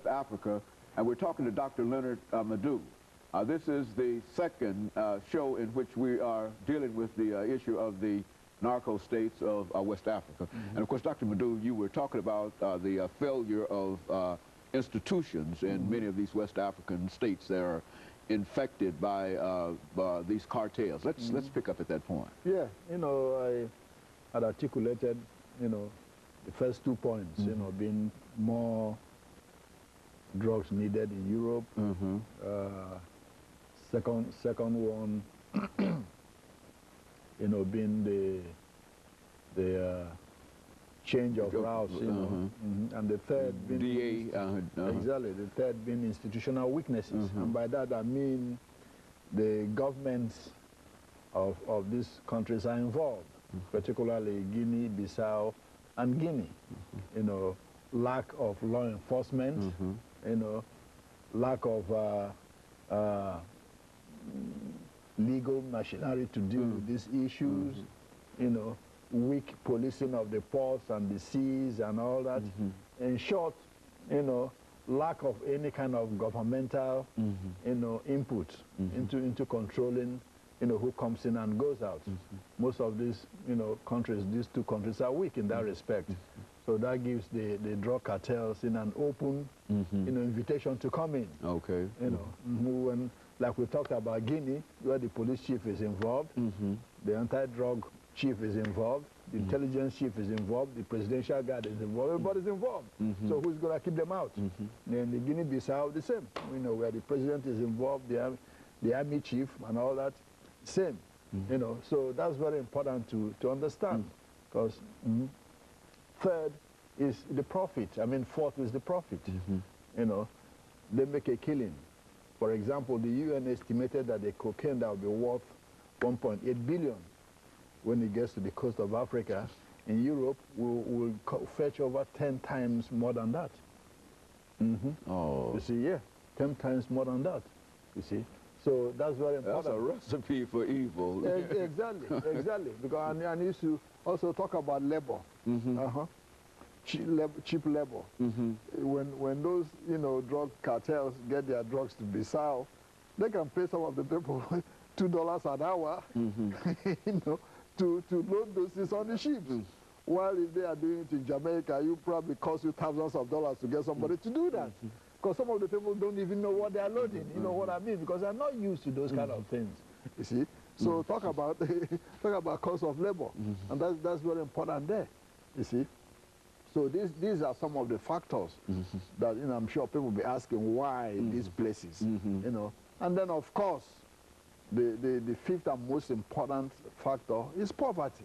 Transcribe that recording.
Africa, and we're talking to Dr. LMadu8. This is the second show in which we are dealing with the issue of the narco states of West Africa. Mm-hmm. And of course, Dr. LMadu8, you were talking about the failure of institutions in mm-hmm. many of these West African states that are infected by these cartels. Let's pick up at that point. Yeah, I had articulated, the first 2 points, mm-hmm. being more drugs needed in Europe. Mm-hmm. Second one, being the change of routes, and the third being exactly, the third being institutional weaknesses, and by that I mean the governments of these countries are involved, particularly Guinea, Bissau, and Guinea. Lack of law enforcement, lack of legal machinery to deal with these issues, weak policing of the ports and the seas and all that. In short, lack of any kind of governmental, input into controlling, who comes in and goes out. Most of these, countries, these two countries are weak in that respect. So that gives the drug cartels an open, invitation to come in. Okay. When, like we talked about Guinea, where the police chief is involved, the anti-drug chief is involved, the intelligence chief is involved, the presidential guard is involved, everybody's involved. So who's going to keep them out? Then the Guinea-Bissau, the same. Where the president is involved, the army chief and all that, same. So that's very important to understand, because third is the profit. Fourth is the profit. They make a killing. For example, the UN estimated that the cocaine that will be worth 1.8 billion when it gets to the coast of Africa. In Europe, will fetch over 10 times more than that. Oh. You see, yeah, 10 times more than that. You see, so that's very important. That's a recipe for evil. Exactly, exactly. Because I used to also talk about labor. Cheap labor. When those drug cartels get their drugs to Bissau, they can pay some of the people $2 an hour, to load those things on the ships. While if they are doing it in Jamaica, you probably cost you thousands of dollars to get somebody to do that. Because some of the people don't even know what they are loading. You know what I mean? Because they're not used to those kind of things. You see? So talk about cost of labor, and that's very important there. You see? So these are some of the factors that I'm sure people will be asking why these places. And then of course the fifth and most important factor is poverty.